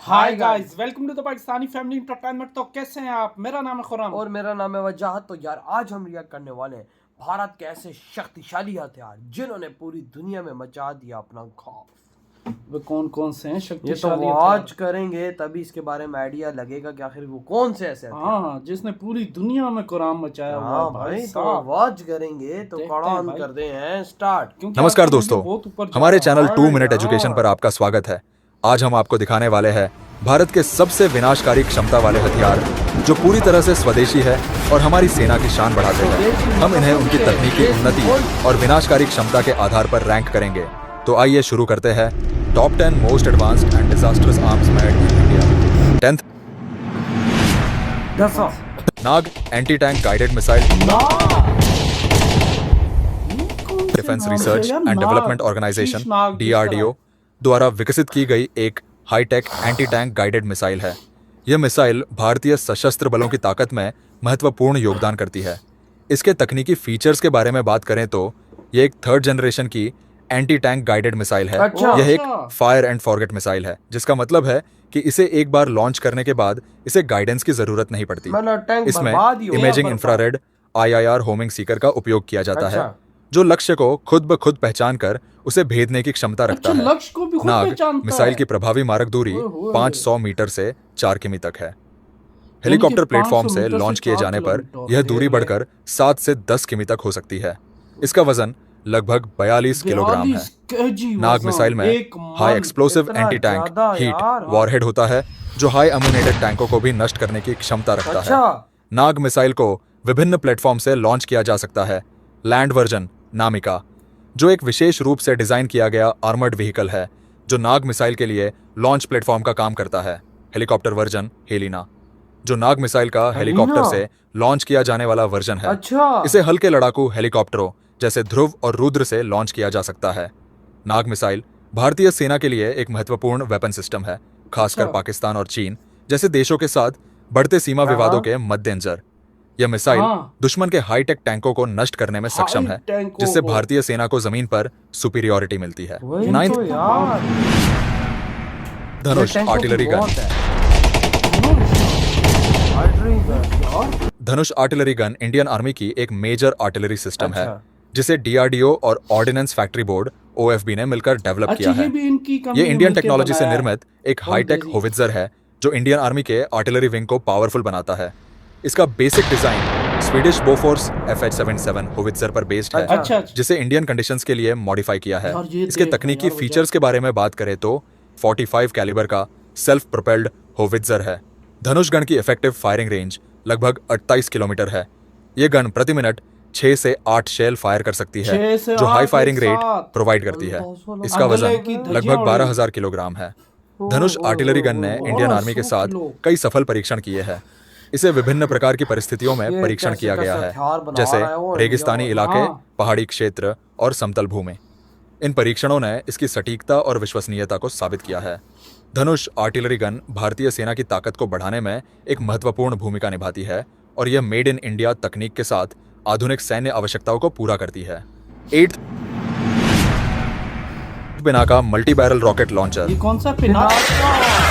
Hi guys, welcome to the Pakistani family entertainment. तो कैसे हैं आप? मेरा नाम है खुर्रम और मेरा नाम है वजाहत। तो यार आज हम रिएक्ट करने वाले हैं भारत के ऐसे शक्तिशाली हथियार जिन्होंने पूरी दुनिया में मचा दिया अपना खौफ। वो कौन कौन से हैं ये तो शक्तिशाली वॉच करेंगे तभी इसके बारे में आइडिया लगेगा कि आखिर वो कौन से ऐसे हथियार। हाँ, जिसने पूरी दुनिया में कुरान मचाया हुआ है भाई तो साहब। वॉच करेंगे तो कुरान करते हैं स्टार्ट। नमस्कार दोस्तों, हमारे चैनल 2 मिनट एजुकेशन पर आपका स्वागत है। आज हम आपको दिखाने वाले हैं भारत के सबसे विनाशकारी क्षमता वाले हथियार जो पूरी तरह से स्वदेशी है और हमारी सेना की शान बढ़ाते हैं। हम इन्हें उनकी तकनीकी उन्नति और विनाशकारी क्षमता के आधार पर रैंक करेंगे। तो आइए शुरू करते हैं। Top 10 most advanced and disasters arms made in India. 10th, Nag anti tank guided missile. Defence research and development organisation DRDO द्वारा विकसित की गई एक high tech anti tank guided missile है। यह मिसाइल भारतीय सशस्त्र बलों की ताकत में महत्वपूर्ण योगदान करती है। इसके तकनीकी फीचर्स के बारे में बात करें तो यह एक 3rd जनरेशन की एंटी टैंक गाइडेड मिसाइल है। यह एक फायर एंड फॉरगेट मिसाइल है, जिसका मतलब है कि इसे एक बार लॉन्च करने के बाद इसे गाइडेंस की जरूरत नहीं पड़ती। इसमें imaging infrared IIR homing Sikar का उपयोग किया जाता है, जो लक्ष्य को खुद ब खुद पहचान कर उसे भेदने की क्षमता रखता है। नाग मिसाइल की प्रभावी मारक दूरी 500 मीटर से 4 किमी तक है। हेलीकॉप्टर प्लेटफॉर्म से लॉन्च किए जाने पर यह दूरी बढ़कर 7 से 10 किमी तक हो सकती है। इसका वजन लगभग 42 किलोग्राम है। नाग मिसाइल में high explosive anti tank heat warhead होता है, जो हाई अम्यूनेटेड टैंकों को भी नष्ट करने की क्षमता रखता है। नाग मिसाइल को विभिन्न प्लेटफॉर्म से लॉन्च किया जा सकता है। लैंड वर्जन नामिका, जो एक विशेष रूप से डिजाइन किया गया आर्मर्ड व्हीकल है, जो नाग मिसाइल के लिए लॉन्च प्लेटफॉर्म का काम करता है। हेलीकॉप्टर वर्जन हेलिना, जो नाग मिसाइल का हेलीकॉप्टर से लॉन्च किया जाने वाला वर्जन है। इसे हल्के लड़ाकू हेलीकॉप्टरों जैसे ध्रुव और रुद्र से लॉन्च किया जा सकता है। नाग मिसाइल भारतीय सेना के लिए एक महत्वपूर्ण वेपन सिस्टम है, खासकर पाकिस्तान और चीन जैसे देशों के साथ बढ़ते सीमा विवादों के मद्देनजर। यह मिसाइल दुश्मन के हाईटेक टैंकों को नष्ट करने में सक्षम है, जिससे भारतीय सेना को जमीन पर सुपीरियरिटी मिलती है। 9th, धनुष आर्टिलरी गन। धनुष आर्टिलरी गन इंडियन आर्मी की एक मेजर आर्टिलरी सिस्टम है, जिसे DRDO और ऑर्डिनेंस फैक्ट्री बोर्ड OFB ने मिलकर डेवलप किया है। ये इंडियन टेक्नोलॉजी से निर्मित एक हाईटेक होवित्जर है, जो इंडियन आर्मी के आर्टिलरी विंग को पावरफुल बनाता है। इसका basic design Swedish Bofors FH-77 howitzer पर बेस्ड है, जिसे इंडियन कंडीशंस के लिए मॉडिफाई किया है। इसके तकनीकी फीचर्स के बारे में बात करें तो 45 कैलिबर का सेल्फ प्रोपेल्ड होवित्जर है। धनुष गन की इफेक्टिव फायरिंग रेंज लगभग 28 किलोमीटर है। ये गन प्रति मिनट 6 से 8 शेल फायर कर सकती है, जो हाई फायरिंग रेट प्रोवाइड करती है। इसका वजन लगभग 12,000 किलोग्राम है। धनुष आर्टिलरी गन ने इंडियन आर्मी के साथ कई सफल परीक्षण किए हैं। इसे विभिन्न प्रकार की परिस्थितियों में परीक्षण किया गया है, जैसे रेगिस्तानी इलाके, पहाड़ी क्षेत्र और समतल भूमि। इन परीक्षणों ने इसकी सटीकता और विश्वसनीयता को साबित किया है। धनुष आर्टिलरी गन भारतीय सेना की ताकत को बढ़ाने में एक महत्वपूर्ण भूमिका निभाती है, और यह मेड इन इंडिया तकनीक के साथ आधुनिक सैन्य आवश्यकताओं को पूरा करती है। 8th, Pinaka multi barrel rocket launcher. ये कौन सा Pinaka?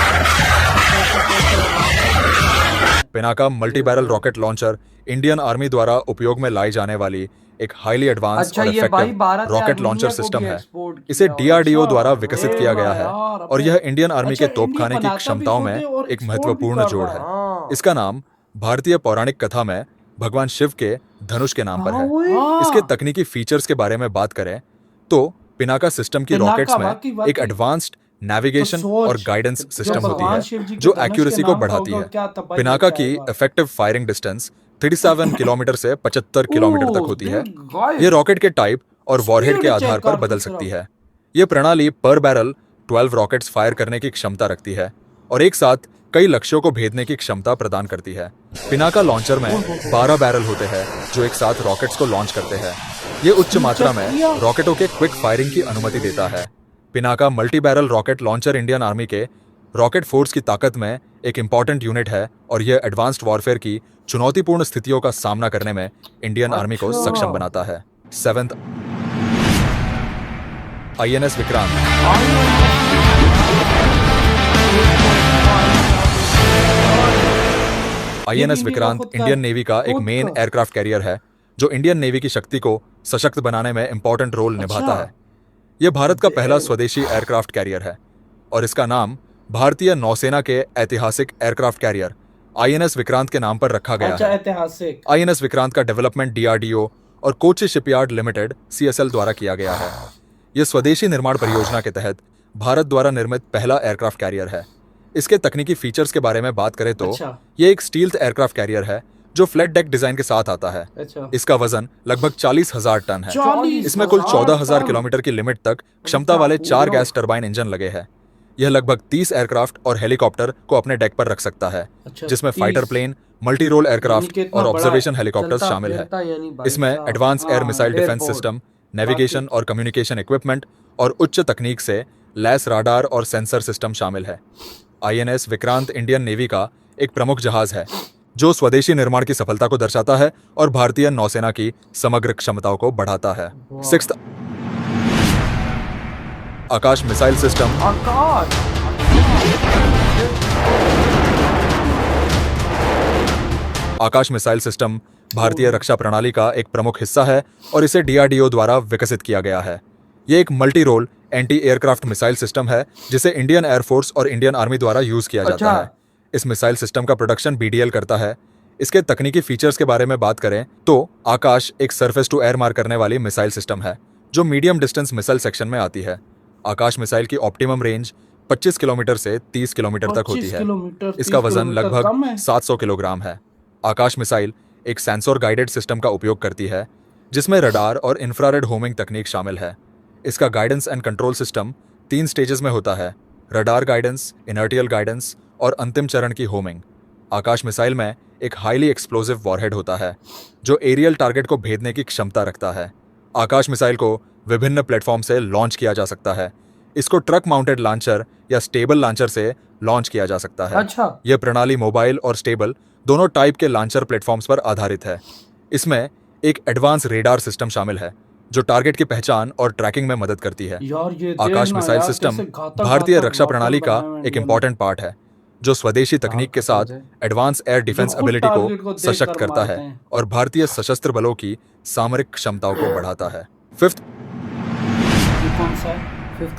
Pinaka multi barrel rocket launcher Indian army द्वारा उपयोग में लाई जाने वाली एक हाईली एडवांस्ड और इफेक्टिव रॉकेट लॉन्चर सिस्टम है। इसे DRDO द्वारा विकसित किया गया है, और यह इंडियन आर्मी के तोपखाने की क्षमताओं में एक महत्वपूर्ण जोड़ है। इसका नाम भारतीय पौराणिक कथा में भगवान शिव के धनुष के नाम पर है। इसके तकनीकी फीचर्स के बारे में बात करें तो पिनाका सिस्टम की रॉकेट्स में एक एडवांस्ड नेविगेशन और गाइडेंस सिस्टम होती है, जो एक्यूरेसी को बढ़ाती है। पिनाका की इफेक्टिव फायरिंग डिस्टेंस 37 किलोमीटर से 75 किलोमीटर तक होती है। यह रॉकेट के टाइप और वॉरहेड के आधार पर बदल सकती है। यह प्रणाली पर बैरल 12 रॉकेट्स फायर करने की क्षमता रखती है और एक साथ कई लक्ष्यों को भेदने की क्षमता प्रदान करती है। पिनाका लॉन्चर में 12 बैरल होते हैं, जो एक साथ रॉकेट्स को लॉन्च करते हैं। ये उच्च मात्रा में रॉकेटों के क्विक फायरिंग की अनुमति देता है। Pinaka multi barrel rocket launcher Indian army के रॉकेट फोर्स की ताकत में एक इंपॉर्टेंट यूनिट है, और यह एडवांस्ड वॉरफेयर की चुनौतीपूर्ण स्थितियों का सामना करने में इंडियन आर्मी को सक्षम बनाता है। 7th, INS Vikrant. INS Vikrant Indian navy का एक मेन एयरक्राफ्ट कैरियर है जो इंडियन नेवी की शक्ति को सशक्त बनाने में इंपॉर्टेंट रोल निभाता है। यह भारत का पहला स्वदेशी एयरक्राफ्ट कैरियर है और इसका नाम भारतीय नौसेना के ऐतिहासिक एयरक्राफ्ट कैरियर आईएनएस विक्रांत के नाम पर रखा गया है। ऐतिहासिक आईएनएस विक्रांत का डेवलपमेंट डीआरडीओ और कोची शिपयार्ड लिमिटेड सीएसएल द्वारा किया गया है। यह स्वदेशी निर्माण परियोजना के तहत भारत द्वारा निर्मित पहला एयरक्राफ्ट कैरियर है। इसके तकनीकी फीचर्स के बारे में बात करें तो यह एक स्टील्थ एयरक्राफ्ट कैरियर है जो फ्लैट डेक डिजाइन के साथ आता है। इसका वजन लगभग 40,000 टन है। इसमें कुल 14,000 किलोमीटर की लिमिट तक क्षमता वाले 4 गैस टरबाइन इंजन लगे हैं। यह लगभग 30 एयरक्राफ्ट और हेलीकॉप्टर को अपने डेक पर रख सकता है, जिसमें fighter plane, multi role aircraft और ऑब्जर्वेशन हेलीकॉप्टर्स शामिल है। इसमें advance air missile defence system, navigation और कम्युनिकेशन इक्विपमेंट और उच्च तकनीक से लैस राडार और सेंसर सिस्टम शामिल है। आईएनएस विक्रांत इंडियन नेवी का एक प्रमुख जहाज है जो स्वदेशी निर्माण की सफलता को दर्शाता है और भारतीय नौसेना की समग्र क्षमताओं को बढ़ाता है। 6th आकाश मिसाइल सिस्टम। आकाश मिसाइल सिस्टम भारतीय रक्षा प्रणाली का एक प्रमुख हिस्सा है और इसे डीआरडीओ द्वारा विकसित किया गया है। यह एक multi role anti aircraft missile system है जिसे इंडियन एयरफोर्स और इंडियन आर्मी द्वारा यूज किया जाता है। इस मिसाइल सिस्टम का प्रोडक्शन बीडीएल करता है। इसके तकनीकी फीचर्स के बारे में बात करें तो आकाश एक सरफेस टू एयर मार करने वाली मिसाइल सिस्टम है जो मीडियम डिस्टेंस मिसाइल सेक्शन में आती है। आकाश मिसाइल की ऑप्टिमम रेंज 25 किलोमीटर से 30 किलोमीटर तक होती है। इसका वजन लगभग 700 किलोग्राम है। आकाश मिसाइल एक सेंसर गाइडेड सिस्टम का उपयोग करती है जिसमें रडार और इंफ्रारेड होमिंग तकनीक शामिल है। इसका guidance and control system 3 stages में होता है: रडार गाइडेंस, इनर्टियल गाइडेंस और अंतिम चरण की होमिंग। आकाश मिसाइल में एक हाईली एक्सप्लोसिव वॉरहेड होता है जो एरियल टारगेट को भेदने की क्षमता रखता है। आकाश मिसाइल को विभिन्न प्लेटफॉर्म से लॉन्च किया जा सकता है। इसको ट्रक माउंटेड लॉन्चर या स्टेबल लॉन्चर से लॉन्च किया जा सकता है। यह प्रणाली मोबाइल और स्टेबल दोनों टाइप के लॉन्चर प्लेटफॉर्म्स पर आधारित है। इसमें एक एडवांस रेडार सिस्टम शामिल है जो टारगेट की पहचान और ट्रैकिंग में मदद करती है। आकाश मिसाइल सिस्टम भारतीय रक्षा प्रणाली का एक इम्पॉर्टेंट पार्ट है जो स्वदेशी तकनीक के साथ एडवांस एयर डिफेंस एबिलिटी को सशक्त करता है और भारतीय सशस्त्र बलों की सामरिक क्षमताओं को बढ़ाता है। 5th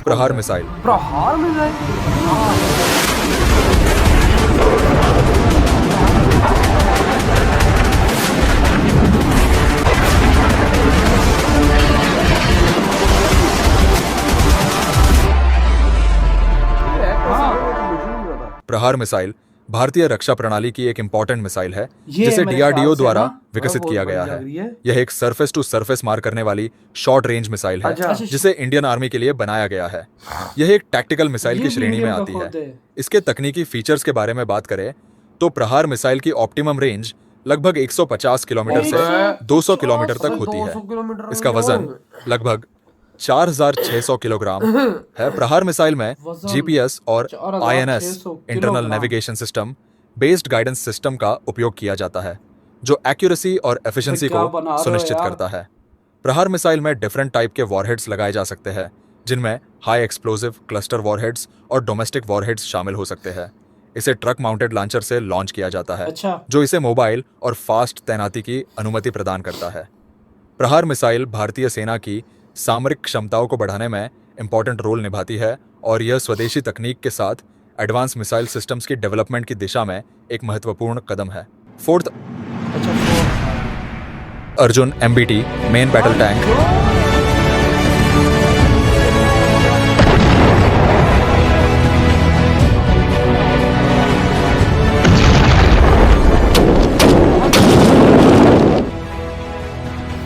प्रहार मिसाइल। प्रहार मिसाइल भारतीय रक्षा प्रणाली की एक इंपॉर्टेंट मिसाइल है जिसे डीआरडीओ द्वारा विकसित किया गया है। यह एक सरफेस टू सरफेस मार करने वाली शॉर्ट रेंज मिसाइल है जिसे इंडियन आर्मी के लिए बनाया गया है। यह एक टैक्टिकल मिसाइल की श्रेणी में आती है। इसके तकनीकी फीचर्स के बारे में बात करें तो प्रहार मिसाइल की ऑप्टिमम रेंज लगभग 150 किलोमीटर से 200 किलोमीटर तक होती है। इसका वजन लगभग 4,600 किलोग्राम है। प्रहार मिसाइल में जीपीएस और INS internal navigation system based guidance system का उपयोग किया जाता है जो एक्यूरेसी और एफिशिएंसी को सुनिश्चित करता है। प्रहार मिसाइल में डिफरेंट टाइप के वॉरहेड्स लगाए जा सकते हैं जिनमें हाई एक्सप्लोसिव क्लस्टर वॉरहेड्स और डोमेस्टिक वॉरहेड्स शामिल हो सकते हैं। इसे ट्रक माउंटेड लॉन्चर से लॉन्च किया जाता है जो इसे मोबाइल और फास्ट तैनाती की अनुमति प्रदान करता है। प्रहार मिसाइल भारतीय सेना की सामरिक क्षमताओं को बढ़ाने में इंपॉर्टेंट रोल निभाती है और यह स्वदेशी तकनीक के साथ एडवांस मिसाइल सिस्टम्स की डेवलपमेंट की दिशा में एक महत्वपूर्ण कदम है। 4th Arjun MBT main battle tank.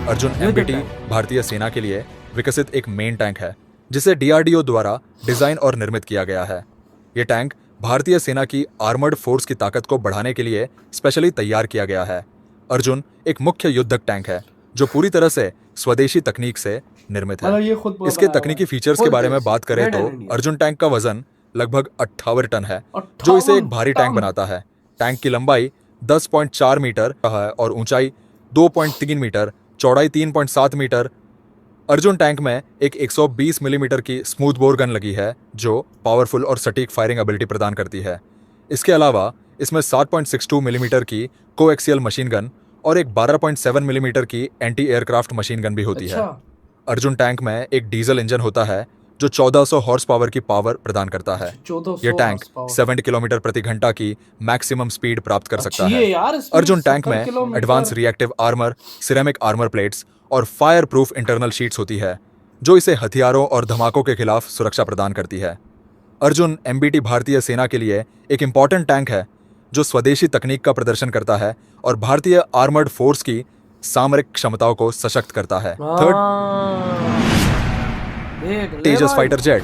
Arjun MBT भारतीय सेना के लिए विकसित एक मेन टैंक है जिसे डीआरडीओ द्वारा डिजाइन और निर्मित किया गया है। यह टैंक भारतीय सेना की आर्मर्ड फोर्स की ताकत को बढ़ाने के लिए स्पेशली तैयार किया गया है। अर्जुन एक मुख्य युद्धक टैंक है जो पूरी तरह से स्वदेशी तकनीक से निर्मित है। इसके तकनीकी फीचर्स के बारे में बात करें तो अर्जुन टैंक का वजन लगभग 58 टन है जो इसे एक भारी टैंक बनाता है। टैंक की लंबाई 10.4 मीटर है और ऊंचाई 2.3 मीटर, चौड़ाई 3.7 मीटर। अर्जुन टैंक में एक 120 मिलीमीटर की स्मूथ बोर गन लगी है जो पावरफुल और सटीक फायरिंग एबिलिटी प्रदान करती है। इसके अलावा इसमें 7.62 मिलीमीटर की कोएक्सियल मशीन गन और एक 12.7 मिलीमीटर की एंटी एयरक्राफ्ट मशीन गन भी होती है। अर्जुन टैंक में एक डीजल इंजन होता है जो 1400 हॉर्स पावर की पावर प्रदान करता है। यह टैंक 70 किलोमीटर प्रति घंटा की मैक्सिमम स्पीड प्राप्त कर सकता है। अर्जुन टैंक में advance reactive armour, ceramic armour plates और फायर प्रूफ इंटरनल शीट्स होती है जो इसे हथियारों और धमाकों के खिलाफ सुरक्षा प्रदान करती है। अर्जुन एमबीटी भारतीय सेना के लिए एक इम्पॉर्टेंट टैंक है जो स्वदेशी तकनीक का प्रदर्शन करता है और भारतीय आर्मर्ड फोर्स की सामरिक क्षमताओं को सशक्त करता है। थर्ड, तेजस फाइटर जेट।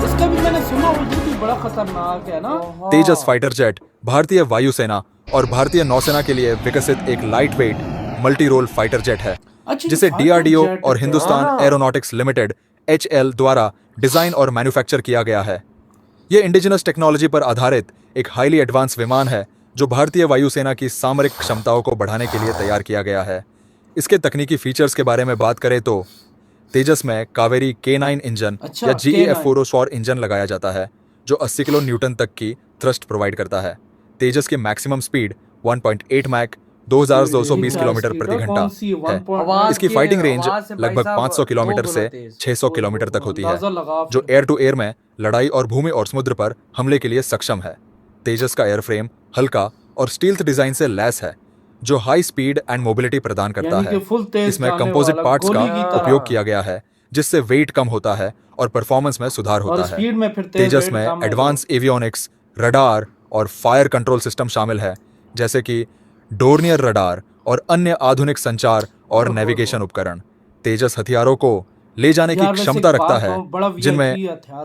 इसका भी मैंने सुना, उधर भी बड़ा खतरनाक है ना। तेजस फाइटर जेट भारतीय वायुसेना और भारतीय नौसेना के लिए विकसित एक light weight multi role fighter jet है जिसे डीआरडीओ और हिंदुस्तान एरोनॉटिक्स लिमिटेड HL द्वारा डिजाइन और मैन्युफैक्चर किया गया है। यह इंडिजिनस टेक्नोलॉजी पर आधारित एक हाईली एडवांस विमान है जो भारतीय वायुसेना की सामरिक क्षमताओं को बढ़ाने के लिए तैयार किया गया है। इसके तकनीकी फीचर्स के बारे में बात करें तो तेजस में कावेरी K9 इंजन या GAF404 इंजन लगाया जाता है जो 80 किलो न्यूटन तक की थ्रस्ट प्रोवाइड करता है। तेजस की मैक्सिमम स्पीड 1.8 मैक 2220 किलोमीटर प्रति घंटा है। इसकी फाइटिंग रेंज लगभग 500 किलोमीटर से 600 किलोमीटर तक होती है जो एयर टू एयर में लड़ाई और भूमि और समुद्र पर हमले के लिए सक्षम है। तेजस का एयरफ्रेम हल्का और स्टील्थ डिजाइन से लैस है जो हाई स्पीड एंड मोबिलिटी प्रदान करता है। इसमें कंपोजिट पार्ट्स का उपयोग किया गया है जिससे वेट कम होता है और परफॉर्मेंस में सुधार होता है। तेजस में एडवांस एवियोनिक्स, रडार और फायर कंट्रोल सिस्टम शामिल है जैसे कि डोर्नियर रडार और अन्य आधुनिक संचार और नेविगेशन उपकरण। तेजस हथियारों को ले जाने की क्षमता रखता है जिनमें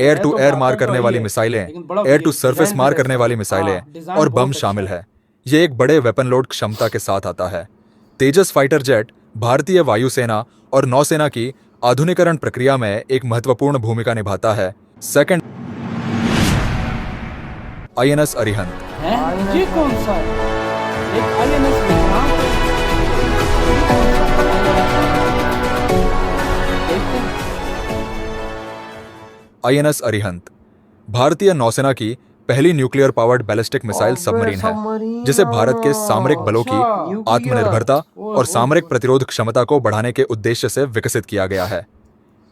एयर टू एयर मार करने वाली मिसाइलें, एयर टू सरफेस मार करने वाली मिसाइलें और बम शामिल है। ये एक बड़े वेपन लोड क्षमता के साथ आता है। तेजस फाइटर जेट भारतीय वायुसेना और नौसेना की आधुनिकरण प्रक्रिया में एक महत्वपूर्ण भूमिका निभाता है। Second, INS Arihant. ये कौन सा है? एक INS INS अरिहंत भारतीय नौसेना की पहली nuclear powered ballistic missile submarine है जिसे भारत के सामरिक बलों की आत्मनिर्भरता और सामरिक प्रतिरोध क्षमता को बढ़ाने के उद्देश्य से विकसित किया गया है।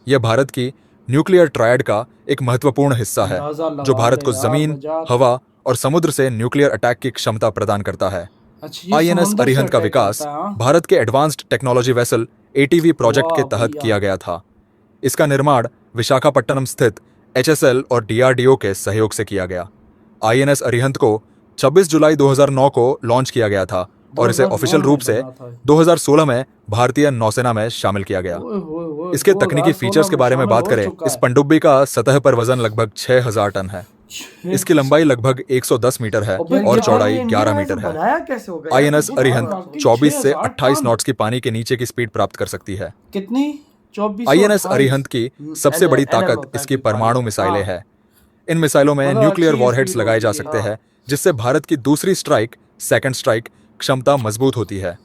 यह भारत की न्यूक्लियर ट्रायड का एक महत्वपूर्ण हिस्सा है जो भारत को जमीन, हवा और समुद्र से न्यूक्लियर अटैक की क्षमता प्रदान करता है। INS अरिहंत का विकास भारत के advanced technology vessel ATV project के तहत किया गया था। इसका निर्माण विशाखापट्टनम स्थित HSL और DRDO के सहयोग से किया गया। INS अरिहंत को 26 जुलाई 2009 को लॉन्च किया गया था और इसे ऑफिशियल रूप से 2016 में भारतीय नौसेना में शामिल किया गया। इसके तकनीकी फीचर्स के बारे में बात करें, इस पनडुब्बी का सतह पर वजन लगभग 6000 टन है। इसकी लंबाई लगभग 110 मीटर है और चौड़ाई 11 मीटर है। INS अरिहंत 24 से 28 नॉट्स की पानी के नीचे की स्पीड प्राप्त कर सकती है। कितनी? INS अरिहंत की सबसे बड़ी ताकत इसकी परमाणु मिसाइलें हैं। इन मिसाइलों में न्यूक्लियर वॉरहेड्स लगाए जा सकते हैं जिससे भारत की दूसरी स्ट्राइक, सेकंड स्ट्राइक क्षमता मजबूत होती है।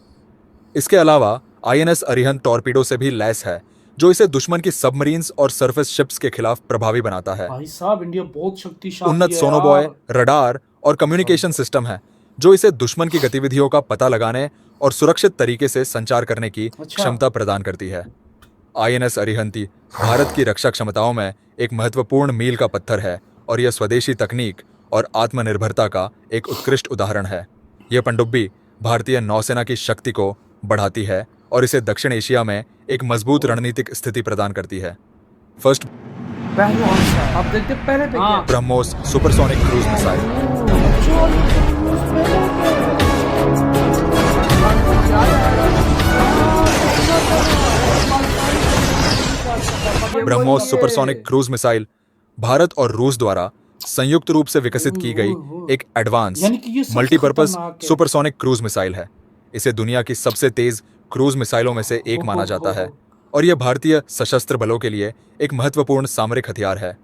इसके अलावा INS अरिहंत टॉर्पीडो से भी लैस है जो इसे दुश्मन की सबमरीन्स और सरफेस शिप्स के खिलाफ प्रभावी बनाता है। भाई साहब, इंडिया बहुत शक्तिशाली है। उन्नत सोनोबॉय, रडार और कम्युनिकेशन सिस्टम है जो इसे दुश्मन की गतिविधियों का पता लगाने और सुरक्षित तरीके से संचार करने की क्षमता प्रदान करती है। INS अरिहंती भारत की रक्षा क्षमताओं में एक महत्वपूर्ण मील का पत्थर है और यह स्वदेशी तकनीक और आत्मनिर्भरता का एक उत्कृष्ट उदाहरण है। यह पनडुब्बी भारतीय नौसेना की शक्ति को बढ़ाती है और इसे दक्षिण एशिया में एक मजबूत रणनीतिक स्थिति प्रदान करती है। फर्स्ट, आप देखते पहले पे क्या? BrahMos supersonic cruise missile. BrahMos supersonic cruise missile Bharat और रूस द्वारा संयुक्त रूप से विकसित की गई एक advance multipurpose supersonic cruise missile है। इसे दुनिया की सबसे तेज क्रूज मिसाइलों में से एक माना जाता है और यह भारतीय सशस्त्र बलों के लिए एक महत्वपूर्ण सामरिक हथियार है।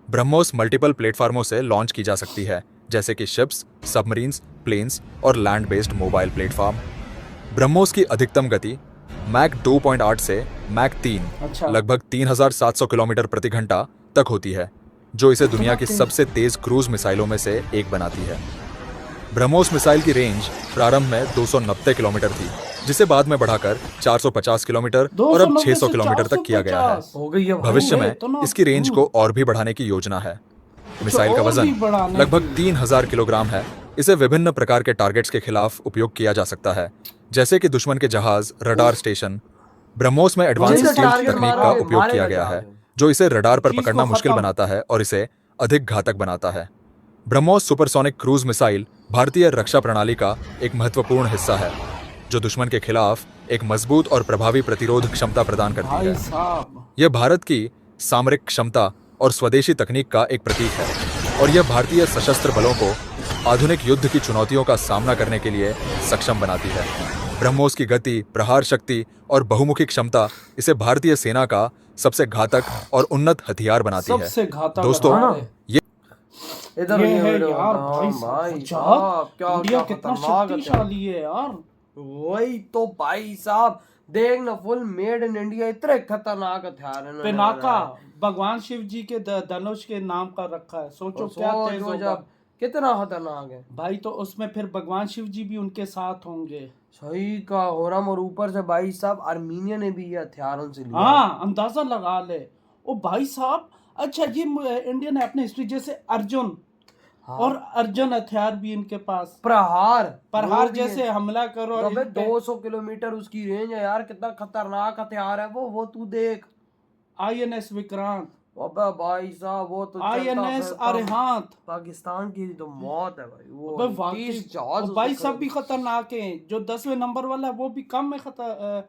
ब्रह्मोस मल्टीपल प्लेटफार्मों से लॉन्च की जा सकती है जैसे कि शिप्स, सबमरीन्स, प्लेन्स और land based mobile platform. BrahMos की अधिकतम गति मैक 2.8 से मैक 3 अच्छा। लगभग 3700 किलोमीटर प्रति घंटा तक होती है, जो इसे दुनिया की सबसे तेज क्रूज मिसाइलों में से एक बनाती है। ब्रह्मोस मिसाइल की रेंज प्रारंभ में 290 किलोमीटर थी, जिसे बाद में बढ़ाकर 450 किलोमीटर और अब 600 किलोमीटर तक किया गया है। हो गई है भाई। भविष्य में इसकी रेंज को और भी बढ़ाने की योजना है। मिसाइल का और वजन भी बढ़ाने लगभग 3000 किलोग्राम है। इसे विभिन्न प्रकार के टारगेट्स के खिलाफ उपयोग किया जा सकता है, जैसे कि दुश्मन के जहाज, रडार स्टेशन। ब्रह्मोस में एडवांस जिससे स्टील्थ टारगेट तकनीक का मारोगे, उपयोग किया मारेगा गया है, जहाज। जो इसे रडार पर चीज पकड़ना को मुश्किल खत्म। बनाता है और इसे अधिक घातक बनाता है। ब्रह्मोस सुपरसोनिक क्रूज मिसाइल भारतीय रक्षा प्रणाली का एक महत्वपूर्ण हिस्सा है, जो दुश्मन के खिलाफ एक मजबूत और प्रभावी प्रतिरोध क्षमता प्रदान करती भाई है। साहब, यह भारत की सामरिक क्षमता और स्वदेशी तकनीक का एक प्रतीक है, और यह भारतीय सशस्त्र बलों को आधुनिक युद्ध की चुनौतियों का सामना करने के लिए सक्षम बनाती है। ब्रह्मोस की गति, प्रहार शक्ति और बहुमुखी क्षमता इसे भारतीय सेना का सबसे घातक और उन्नत हथियार बनाती है। सबसे घातक दोस्तों, हथियार है। ये इधर ये ये है वीडियो यार बताओ, भाई भाई साहब, साहब, क्या इंडिया क्या कितना खतरनाक हथियार। शक्तिशाली है यार। वही तो भाई साहब, देख ना, फुल मेड इन इंडिया, इतने खतरनाक हथियार है पिनाका भगवान शिव जी के धनुष के नाम का रखा है। सोचो क्या तेज होगा जब कितना खतरनाक है भाई। तो उसमें फिर भगवान शिव जी भी उनके साथ होंगे। सही का हो रहा। और ऊपर से भाई साहब आर्मीनिया ने भी ये हथियार उनसे लिया। हाँ, अंदाजा लगा ले। ओ भाई साहब, अच्छा ये इंडियन है अपने हिस्ट्री, जैसे अर्जुन। हाँ। और अर्जुन हथियार भी इनके पास, प्रहार प्रहार जैसे हमला करो और अबे इन पे 200 किलोमीटर उसकी रेंज है यार, कितना खतरनाक हथियार है वो तू देख। INS विक्रांत, अबे भाई साहब, वो तो चलता INS फिरता अरिहंत। पाकिस्तान की तो मौत है भाई। वो अबे वाकई, 30 जहाज और भाई उसके सब भी खतरनाक हैं। जो 10वें नंबर वाला है वो भी कम है नहीं कहा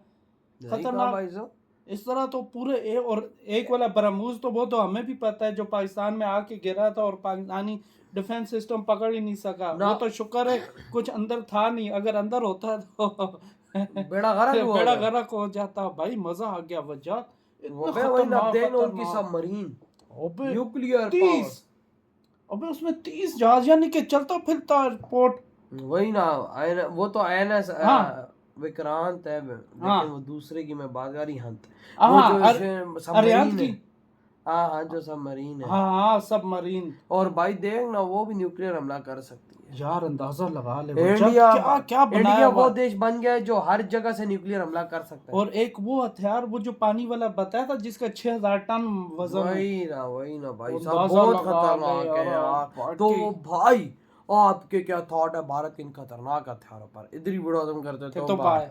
खतरनाक। भाई साहब। इस तरह तो पूरे और एक वाला ब्रह्मोस तो वो तो हमें भी पता है, जो पाकिस्तान में आके गिरा था और पाकिस्तानी डिफेंस सिस्टम पकड़ ही नहीं सका। ना। वो तो शुक्र है कुछ अंदर था नहीं, अगर अंदर होता तो बेड़ा गर्क हुआ बेड़ा होगा। गर्क हो जाता। भाई मजा आ गया वजह। इतना अबे वही ना, खतरनाक देख ना उनकी खतरनाक। सबमरीन, अबे न्यूक्लियर 30, अबे उसमें 30 जहाज, यानी कि चलता फिरता एयरपोर्ट। वही ना। वो तो INS हाँ। विक्रांत है, लेकिन हाँ। वो दूसरे की मैं बात कर रही, हंत। हाँ, वो जो अरिहंत सबमरीन की। है। हाँ हाँ, जो सबमरीन है। हाँ, सबमरीन। और भाई देख ना, वो भी न्यूक्लियर हमला कर सकती है। यार अंदाजा लगा ले इंडिया क्या क्या बनाया इंडिया हुआ वो है। देश बन गया है जो हर जगह से न्यूक्लियर हमला कर सकता है। और एक वो हथियार, वो जो पानी वाला बताया था, जिसका 6000 टन वजन है। वही ना भाई अंदाजा साहब, बहुत लगा ले खतरनाक है यार। बाकी। तो भाई आपके क्या थॉट है भारत के इन खतरनाक हथियारों पर? इधर ही वीडियो खत्म करते तो बाय।